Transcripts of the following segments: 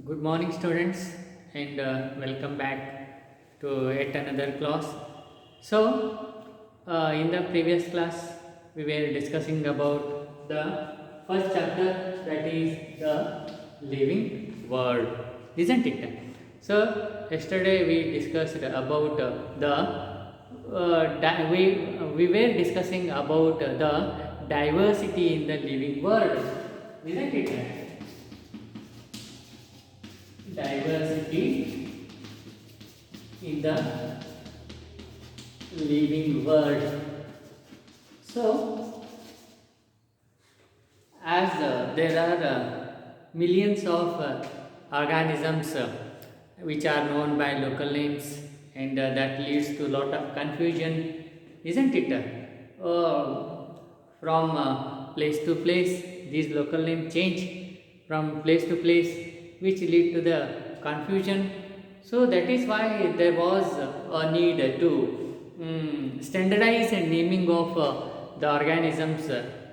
Good morning, students, and welcome back to yet another class. In the previous class, we were discussing about the first chapter, that is the living world, isn't it? So, yesterday we discussed about we were discussing about the diversity in the living world, isn't it? Diversity in the living world. So, as there are millions of organisms which are known by local names, and that leads to a lot of confusion, isn't it? From place to place, these local names change from place to place, which lead to the confusion. So that is why there was a need to standardize and naming of the organisms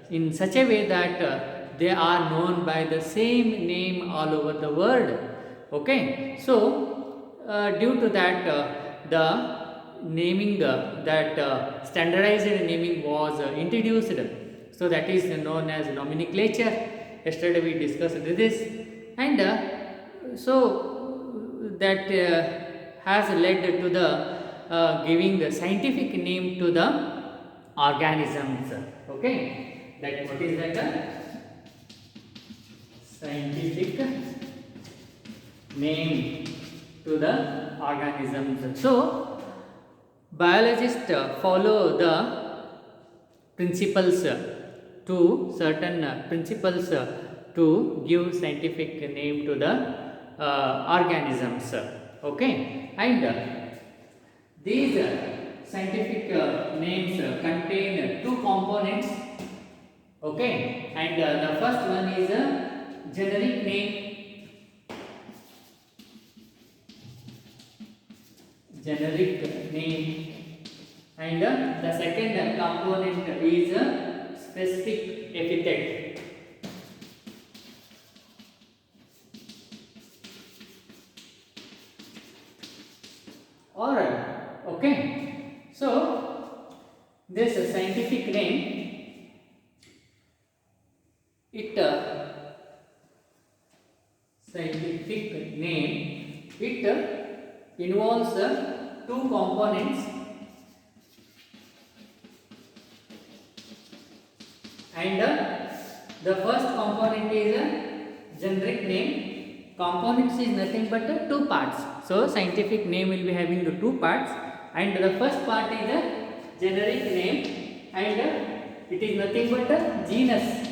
in such a way that they are known by the same name all over the world. Okay, so due to that, the naming that standardized naming was introduced. So that is known as nomenclature. Yesterday we discussed this, and so that has led to the giving the scientific name to the organisms. Okay, that what is that? Scientific name to the organisms. So biologists follow the principles to certain principles to give scientific name to the organisms. Okay, and these scientific names contain two components. Okay, and the first one is a generic name. Generic name, and the second component is a specific epithet. Alright, okay. So this scientific name, it scientific name, it involves two components, and the first component is a generic name. Components is nothing but two parts. So scientific name will be having the two parts, and the first part is a generic name, and it is nothing but a genus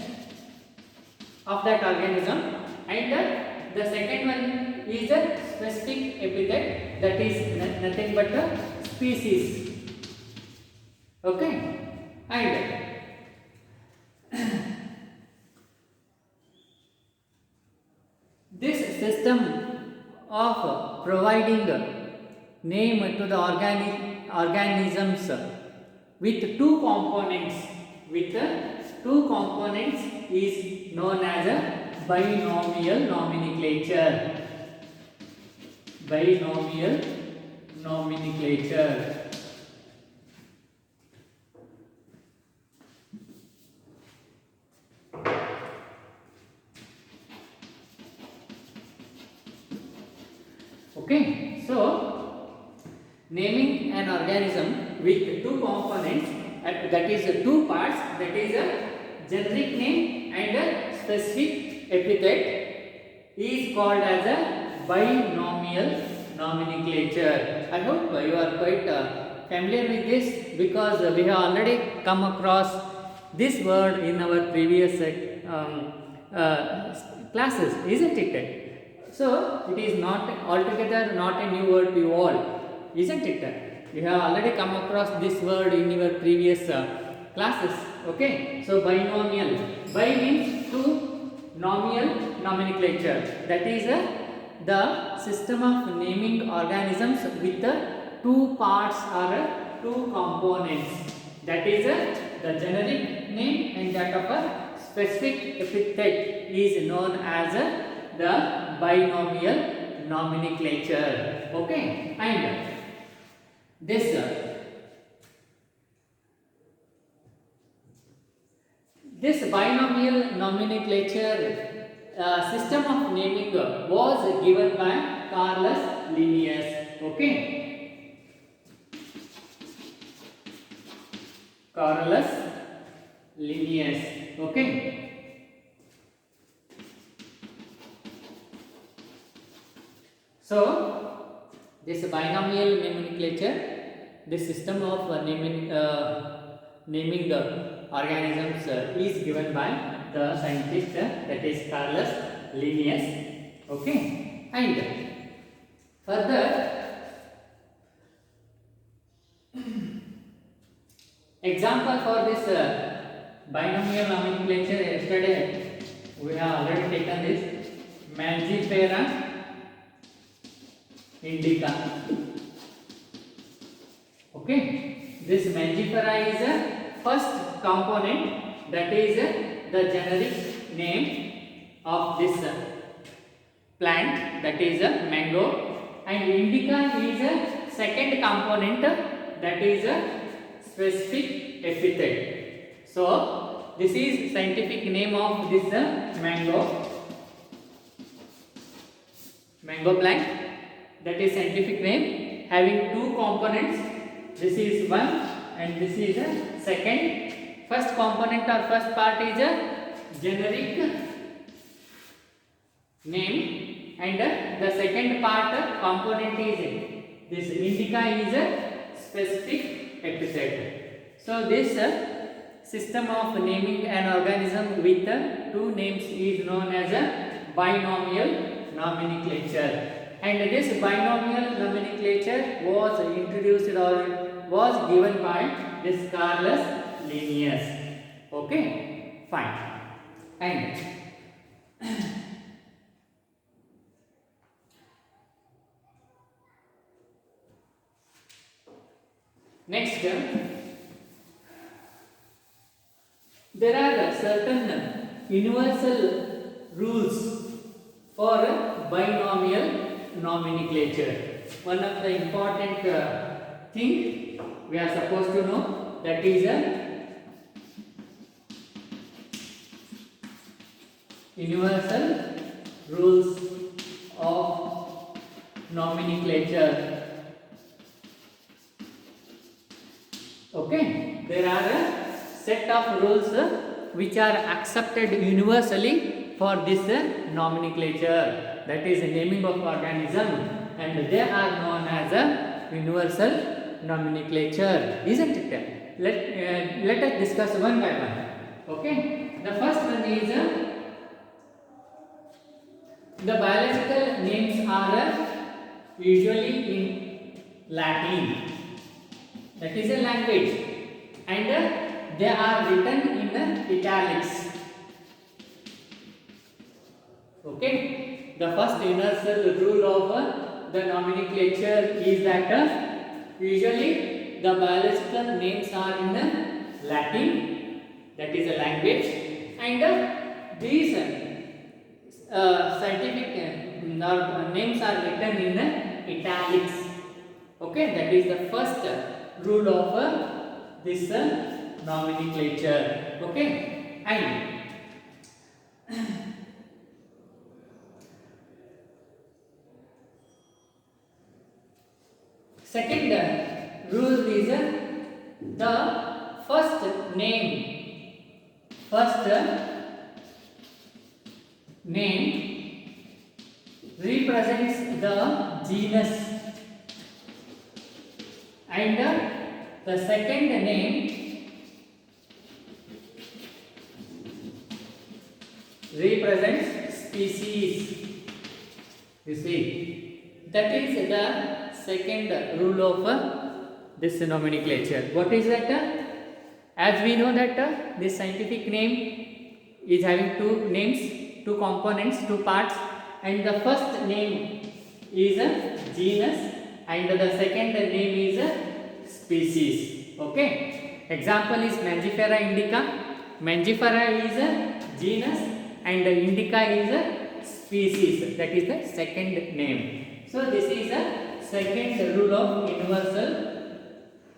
of that organism, and the second one is a specific epithet, that is nothing but a species. Okay, and this system of providing name to the organisms with two components is known as a binomial nomenclature. Binomial nomenclature. Okay, so naming an organism with two components, that is two parts, that is a generic name and a specific epithet, is called as a binomial nomenclature. I hope you are quite familiar with this, because we have already come across this word in our previous classes, isn't it? So it is not altogether not a new word to you all, isn't it? You have already come across this word in your previous classes. Okay, so binomial. Bi means two, nomial nomenclature. That is the system of naming organisms with two parts or two components. That is the generic name, and that of a specific epithet is known as the binomial nomenclature. Okay, and this binomial nomenclature system of naming was given by Carolus Linnaeus. Okay, Carolus Linnaeus. Okay. So, this binomial nomenclature, this system of naming the organisms is given by the scientist that is Carolus Linnaeus. Okay, and further example for this binomial nomenclature, yesterday we have already taken this Mangifera indica. Okay, this Mangifera is a first component, that is the generic name of this plant, that is a mango, and indica is a second component, that is a specific epithet. So this is scientific name of this mango plant. That is scientific name, having two components. This is one and this is a second. First component or first part is a generic name, and the second part component is this indica is a specific epithet. So this system of naming an organism with two names is known as a binomial nomenclature. And this binomial nomenclature was introduced or was given by this Carolus Linnaeus. Okay, fine. And next, there are certain universal rules for binomial nomenclature. One of the important thing we are supposed to know, that is universal rules of nomenclature. Okay, there are a set of rules which are accepted universally for this nomenclature, that is naming of organism, and they are known as a universal nomenclature, isn't it? Let us discuss one by one. Okay, the first one is the biological names are usually in Latin, that is a language, and they are written in italics. Okay, the first universal rule of the nomenclature is that usually the biological names are in Latin, that is a language, and these scientific names are written in italics. Okay, that is the first rule of this nomenclature. Okay, and second rule is the first name represents the genus, and the second name represents species. You see, that is the second rule of this nomenclature. What is that? As we know that this scientific name is having two names, two components, two parts, and the first name is a genus and the second name is a species. Okay, example is Mangifera indica. Mangifera is a genus and indica is a species. That is the second name. So this is the second rule of universal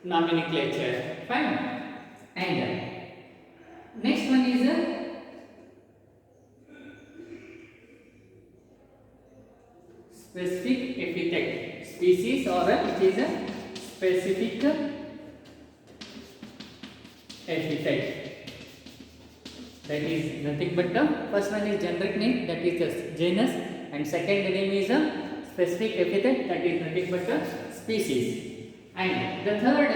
nomenclature. Fine. And next one is specific epithet. Species or it is a specific epithet. That is nothing but the first one is generic name, that is the genus, and second name is a specific epithet, that is nothing but the species. And the third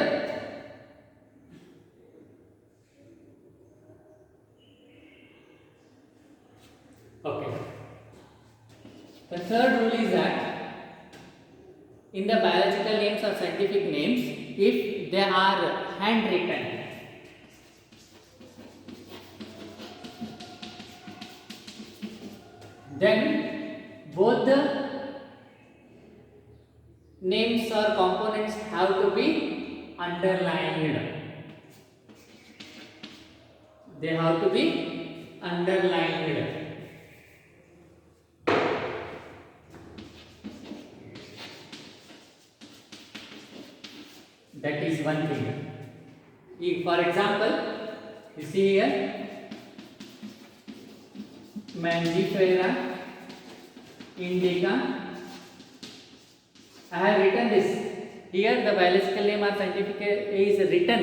the third rule is that in the biological names or scientific names, if they are handwritten, then both the names or components have to be underlined. They have to be underlined. That is one thing. If, for example, you see here, Mangifera indica. I have written this. Here the biological name or scientific is written.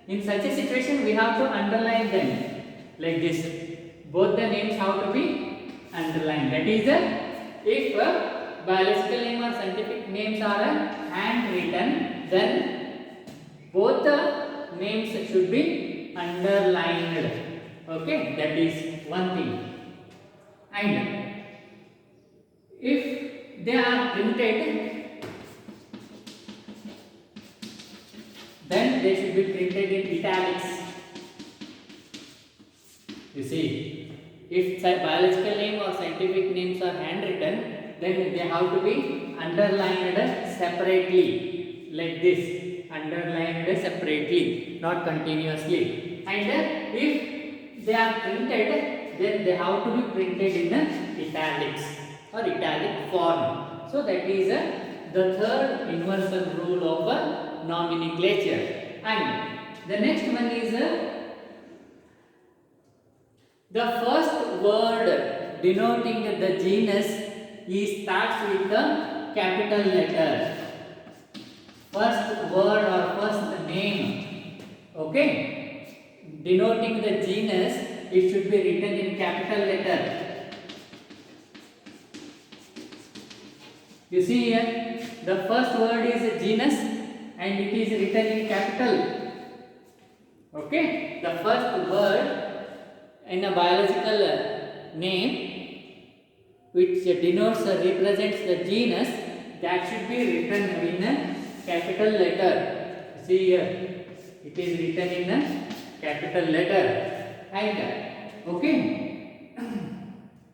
In such a situation, we have to underline them like this. Both the names have to be underlined. That is, if biological name or scientific names are handwritten, then both the names should be underlined. Okay, that is one thing. And if they are printed, then they should be printed in italics. You see, if biological name or scientific names are handwritten, then they have to be underlined separately, like this, underlined separately, not continuously. And if they are printed, then they have to be printed in italics or italic form. So that is the third universal rule of nomenclature. And the next one is the first word denoting the genus starts with the capital letter. First word or first name, okay, denoting the genus, it should be written in capital letter. You see here, the first word is genus and it is written in capital. Okay, the first word in a biological name which denotes or represents the genus, that should be written in a capital letter. See here, it is written in a capital letter. And okay,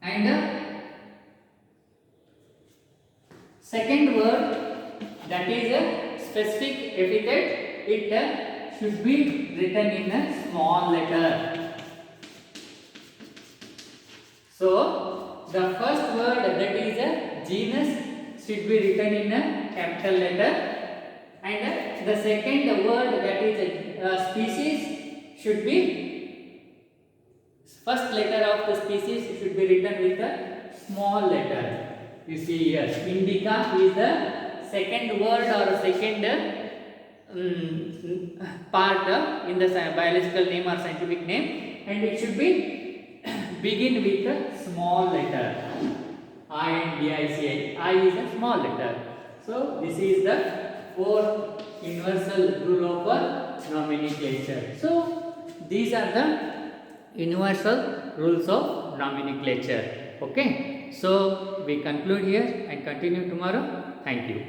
and second word, that is a specific epithet, it should be written in a small letter. So the first word, that is a genus, should be written in a capital letter, and the second word, that is a species, should be first letter of the species should be written with a small letter. You see here, indica is the second word or second part in the biological name or scientific name, and it should be begin with a small letter. I is a small letter. So this is the fourth universal rule of nomenclature. So these are the universal rules of nomenclature. Okay, so we conclude here and continue tomorrow. Thank you.